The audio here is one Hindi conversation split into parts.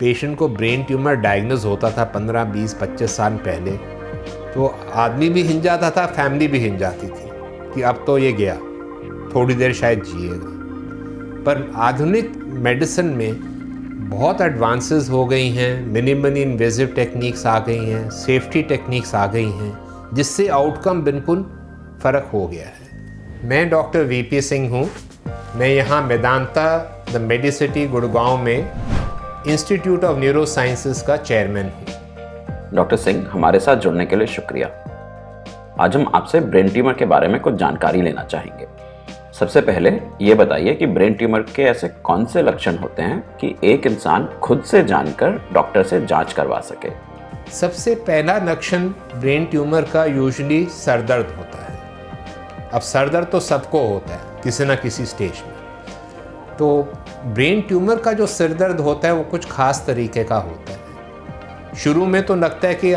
पेशेंट को ब्रेन ट्यूमर डायग्नोज होता था 15, 20, 25 साल पहले, तो आदमी भी हिल जाता था, फैमिली भी हिल जाती थी कि अब तो ये गया, थोड़ी देर शायद जिएगा। पर आधुनिक मेडिसिन में बहुत एडवांसेस हो गई हैं, मिनिमली इन्वेजिव टेक्निक्स आ गई हैं, सेफ्टी टेक्निक्स आ गई हैं, जिससे आउटकम बिल्कुल फ़र्क हो गया है। मैं डॉक्टर वीपी सिंह हूँ। मैं यहाँ मेदांता द मेडिसिटी गुड़गांव में इंस्टीट्यूट ऑफ न्यूरो साइंसेज का चेयरमैन हूँ। डॉक्टर सिंह, हमारे साथ जुड़ने के लिए शुक्रिया। आज हम आपसे ब्रेन ट्यूमर के बारे में कुछ जानकारी लेना चाहेंगे। सबसे पहले ये बताइए कि ब्रेन ट्यूमर के ऐसे कौन से लक्षण होते हैं कि एक इंसान खुद से जानकर डॉक्टर से जांच करवा सके। सबसे पहला लक्षण ब्रेन ट्यूमर का यूजुअली सरदर्द होता है। अब सरदर्द तो सबको होता है किसी ना किसी स्टेज में। तो ब्रेन ट्यूमर का जो सिरदर्द होता है वो कुछ खास तरीके का होता है। शुरू में तो लगता है कि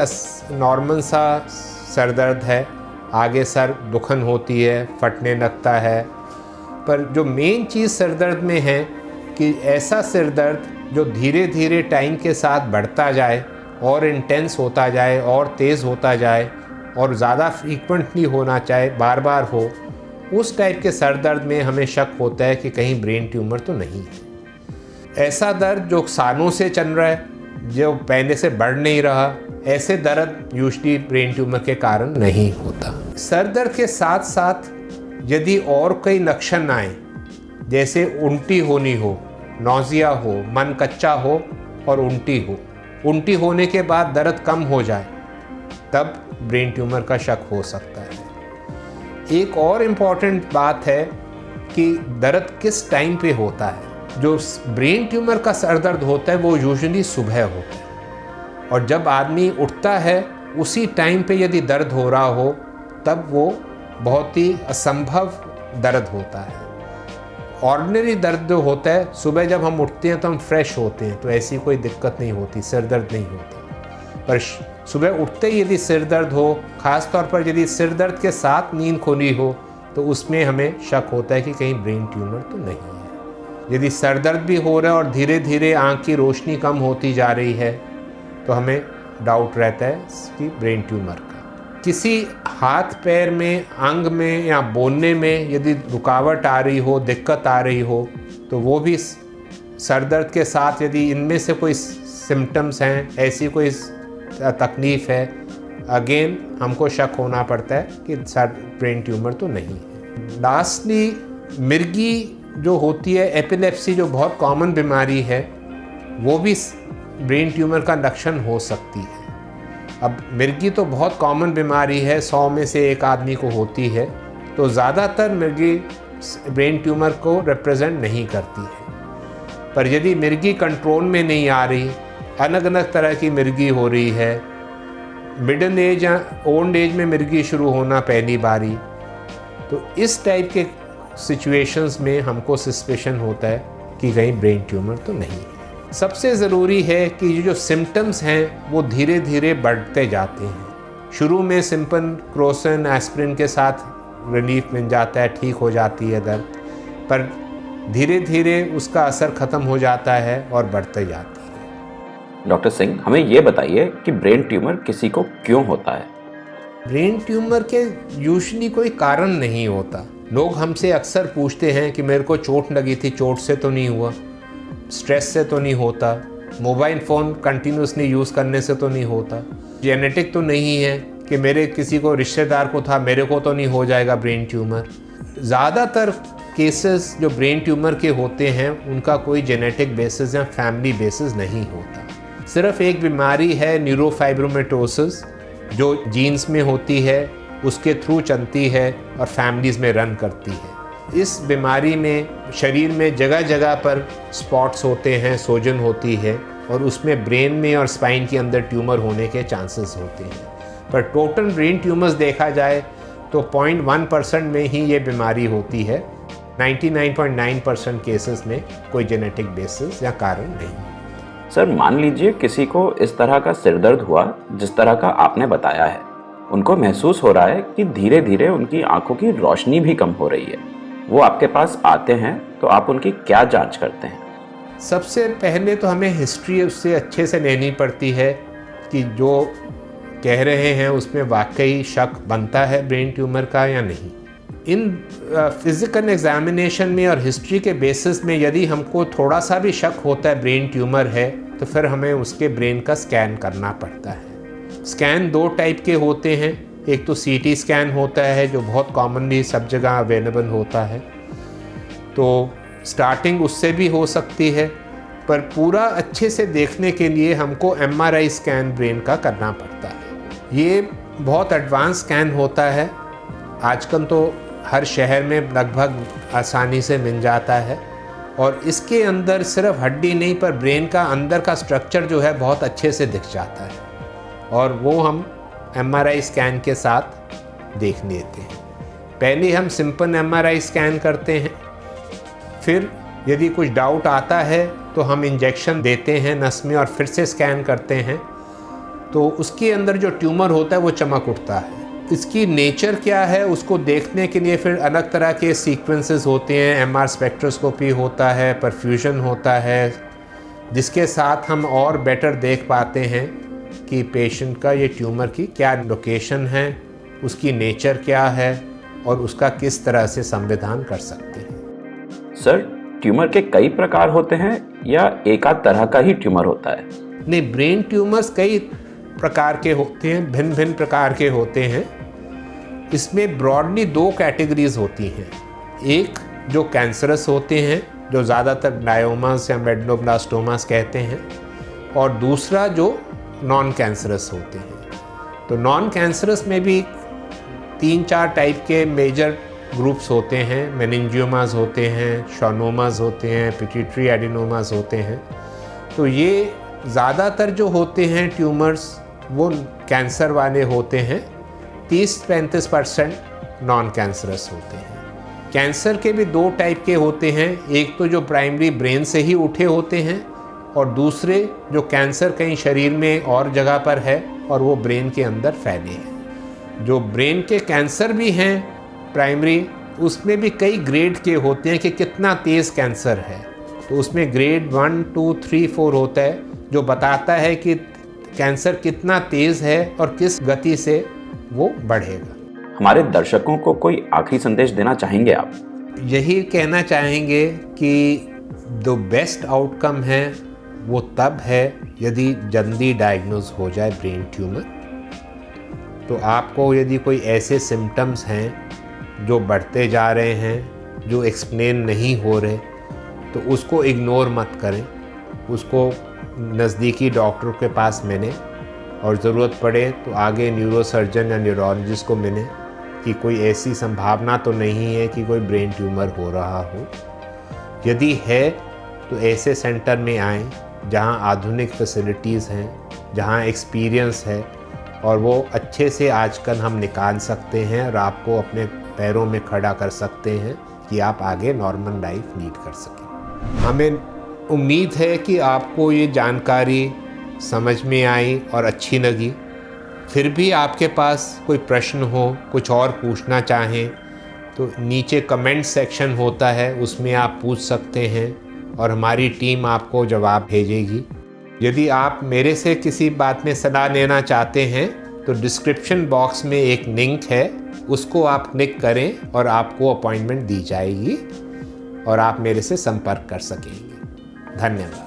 नॉर्मल सा सरदर्द है, आगे सर दुखन होती है, फटने लगता है। पर जो मेन चीज़ सिरदर्द में है कि ऐसा सिरदर्द जो धीरे धीरे टाइम के साथ बढ़ता जाए और इंटेंस होता जाए और तेज़ होता जाए और ज़्यादा फ्रीक्वेंटली होना चाहे, बार बार हो, उस टाइप के सर दर्द में हमें शक होता है कि कहीं ब्रेन ट्यूमर तो नहीं है। ऐसा दर्द जो सालों से चल रहा है, जो पहले से बढ़ नहीं रहा, ऐसे दर्द यूजुअली ब्रेन ट्यूमर के कारण नहीं होता। सर दर्द के साथ साथ यदि और कई लक्षण आए, जैसे उल्टी होनी हो, नौजिया हो, मन कच्चा हो और उल्टी होने के बाद दर्द कम हो जाए, तब ब्रेन ट्यूमर का शक हो सकता है। एक और इम्पॉर्टेंट बात है कि दर्द किस टाइम पे होता है। जो ब्रेन ट्यूमर का सर दर्द होता है वो यूजुअली सुबह होता है, और जब आदमी उठता है उसी टाइम पे यदि दर्द हो रहा हो तब वो बहुत ही असंभव दर्द होता है। ऑर्डिनरी दर्द जो होता है, सुबह जब हम उठते हैं तो हम फ्रेश होते हैं, तो ऐसी कोई दिक्कत नहीं होती, सिर दर्द नहीं होता। पर सुबह उठते ही यदि सिर दर्द हो, ख़ास तौर पर यदि सिर दर्द के साथ नींद खुली हो, तो उसमें हमें शक होता है कि कहीं ब्रेन ट्यूमर तो नहीं है। यदि सर दर्द भी हो रहा है और धीरे धीरे आँख की रोशनी कम होती जा रही है, तो हमें डाउट रहता है कि ब्रेन ट्यूमर का। किसी हाथ पैर में, अंग में या बोलने में यदि रुकावट आ रही हो, दिक्कत आ रही हो, तो वो भी सर दर्द के साथ यदि इनमें से कोई सिम्टम्स हैं, ऐसी कोई तकलीफ़ है, अगेन हमको शक होना पड़ता है कि सर ब्रेन ट्यूमर तो नहीं है। लास्टली मिर्गी जो होती है, एपिलेप्सी, जो बहुत कॉमन बीमारी है, वो भी ब्रेन ट्यूमर का लक्षण हो सकती है। अब मिर्गी तो बहुत कॉमन बीमारी है, 100 में से एक आदमी को होती है, तो ज़्यादातर मिर्गी ब्रेन ट्यूमर को रिप्रेजेंट नहीं करती है। पर यदि मिर्गी कंट्रोल में नहीं आ रही, अलग अलग तरह की मिर्गी हो रही है, मिडिल एज या ओल्ड एज में मिर्गी शुरू होना पहली बारी, तो इस टाइप के सिचुएशंस में हमको सस्पेशन होता है कि कहीं ब्रेन ट्यूमर तो नहीं है। सबसे ज़रूरी है कि ये जो सिम्टम्स हैं वो धीरे धीरे बढ़ते जाते हैं। शुरू में सिंपल क्रोसिन, एस्पिरिन के साथ रिलीफ मिल जाता है, ठीक हो जाती है दर्द, पर धीरे धीरे उसका असर ख़त्म हो जाता है और बढ़ते जाता है। डॉक्टर सिंह, हमें ये बताइए कि ब्रेन ट्यूमर किसी को क्यों होता है। ब्रेन ट्यूमर के यूजुअली कोई कारण नहीं होता। लोग हमसे अक्सर पूछते हैं कि मेरे को चोट लगी थी, चोट से तो नहीं हुआ, स्ट्रेस से तो नहीं होता, मोबाइल फ़ोन कंटिन्यूसली यूज़ करने से तो नहीं होता, जेनेटिक तो नहीं है कि मेरे किसी को रिश्तेदार को था, मेरे को तो नहीं हो जाएगा ब्रेन ट्यूमर। ज़्यादातर केसेस जो ब्रेन ट्यूमर के होते हैं उनका कोई जेनेटिक बेसिस या फैमिली बेसिस नहीं होता। सिर्फ एक बीमारी है, न्यूरोफाइब्रोमेटोसिस, जो जीन्स में होती है, उसके थ्रू चलती है और फैमिलीज़ में रन करती है। इस बीमारी में शरीर में जगह जगह पर स्पॉट्स होते हैं, सोजन होती है, और उसमें ब्रेन में और स्पाइन के अंदर ट्यूमर होने के चांसेस होते हैं। पर टोटल ब्रेन ट्यूमर्स देखा जाए तो 0.1% में ही ये बीमारी होती है। 99.9% केसेस में कोई जेनेटिक बेसिस या कारण नहीं। सर, मान लीजिए किसी को इस तरह का सिरदर्द हुआ जिस तरह का आपने बताया है, उनको महसूस हो रहा है कि धीरे धीरे उनकी आंखों की रोशनी भी कम हो रही है, वो आपके पास आते हैं, तो आप उनकी क्या जांच करते हैं? सबसे पहले तो हमें हिस्ट्री उससे अच्छे से लेनी पड़ती है कि जो कह रहे हैं उसमें वाकई शक बनता है ब्रेन ट्यूमर का या नहीं। इन फिज़िकल एग्जामिनेशन में और हिस्ट्री के बेसिस में यदि हमको थोड़ा सा भी शक होता है ब्रेन ट्यूमर है, तो फिर हमें उसके ब्रेन का स्कैन करना पड़ता है। स्कैन 2 टाइप के होते हैं। एक तो सीटी स्कैन होता है जो बहुत कॉमनली सब जगह अवेलेबल होता है, तो स्टार्टिंग उससे भी हो सकती है, पर पूरा अच्छे से देखने के लिए हमको MRI स्कैन ब्रेन का करना पड़ता है। ये बहुत एडवांस स्कैन होता है, आजकल तो हर शहर में लगभग आसानी से मिल जाता है, और इसके अंदर सिर्फ हड्डी नहीं पर ब्रेन का अंदर का स्ट्रक्चर जो है बहुत अच्छे से दिख जाता है, और वो हम MRI स्कैन के साथ देख लेते हैं। पहले हम सिंपल MRI स्कैन करते हैं, फिर यदि कुछ डाउट आता है तो हम इंजेक्शन देते हैं नस में और फिर से स्कैन करते हैं, तो उसके अंदर जो ट्यूमर होता है वो चमक उठता है। इसकी नेचर क्या है उसको देखने के लिए फिर अलग तरह के सीक्वेंसेस होते हैं। MR स्पेक्ट्रोस्कोपी होता है, परफ्यूजन होता है, जिसके साथ हम और बेटर देख पाते हैं कि पेशेंट का ये ट्यूमर की क्या लोकेशन है, उसकी नेचर क्या है और उसका किस तरह से संविधान कर सकते हैं। सर, ट्यूमर के कई प्रकार होते हैं या एक आध तरह का ही ट्यूमर होता है? नहीं, ब्रेन ट्यूमर्स कई प्रकार के होते हैं, भिन्न भिन्न प्रकार के होते हैं। इसमें ब्रॉडली 2 कैटेगरीज होती हैं। एक जो कैंसरस होते हैं, जो ज़्यादातर ग्लायोमास या मेडुलोब्लास्टोमास कहते हैं, और दूसरा जो नॉन कैंसरस होते हैं। तो नॉन कैंसरस में भी 3-4 टाइप के मेजर ग्रुप्स होते हैं। मेनिंजियोमास होते हैं, शॉनोमास होते हैं, पिट्यूटरी एडिनोमास होते हैं। तो ये ज़्यादातर जो होते हैं ट्यूमर्स वो कैंसर वाले होते हैं। 30-35% नॉन कैंसरस होते हैं। कैंसर के भी 2 टाइप के होते हैं। एक तो जो प्राइमरी ब्रेन से ही उठे होते हैं, और दूसरे जो कैंसर कहीं शरीर में और जगह पर है और वो ब्रेन के अंदर फैले हैं। जो ब्रेन के कैंसर भी हैं प्राइमरी, उसमें भी कई ग्रेड के होते हैं कि कितना तेज़ कैंसर है। तो उसमें ग्रेड 1, 2, 3, 4 होता है, जो बताता है कि कैंसर कितना तेज़ है और किस गति से वो बढ़ेगा। हमारे दर्शकों को कोई आखिरी संदेश देना चाहेंगे आप? यही कहना चाहेंगे कि द बेस्ट आउटकम है वो तब है यदि जल्दी डायग्नोज हो जाए ब्रेन ट्यूमर। तो आपको यदि कोई ऐसे सिम्टम्स हैं जो बढ़ते जा रहे हैं, जो एक्सप्लेन नहीं हो रहे, तो उसको इग्नोर मत करें। उसको नज़दीकी डॉक्टर के पास मिलें, और ज़रूरत पड़े तो आगे न्यूरोसर्जन या न्यूरोलॉजिस्ट को मिलें कि कोई ऐसी संभावना तो नहीं है कि कोई ब्रेन ट्यूमर हो रहा हो। यदि है तो ऐसे सेंटर में आएँ जहां आधुनिक फैसिलिटीज़ हैं, जहां एक्सपीरियंस है, और वो अच्छे से आजकल हम निकाल सकते हैं और आपको अपने पैरों में खड़ा कर सकते हैं कि आप आगे नॉर्मल लाइफ लीड कर सकें। हमें उम्मीद है कि आपको ये जानकारी समझ में आई और अच्छी लगी। फिर भी आपके पास कोई प्रश्न हो, कुछ और पूछना चाहें, तो नीचे कमेंट सेक्शन होता है, उसमें आप पूछ सकते हैं और हमारी टीम आपको जवाब भेजेगी। यदि आप मेरे से किसी बात में सलाह लेना चाहते हैं तो डिस्क्रिप्शन बॉक्स में एक लिंक है, उसको आप क्लिक करें और आपको अपॉइंटमेंट दी जाएगी और आप मेरे से संपर्क कर सकेंगे। धन्यवाद।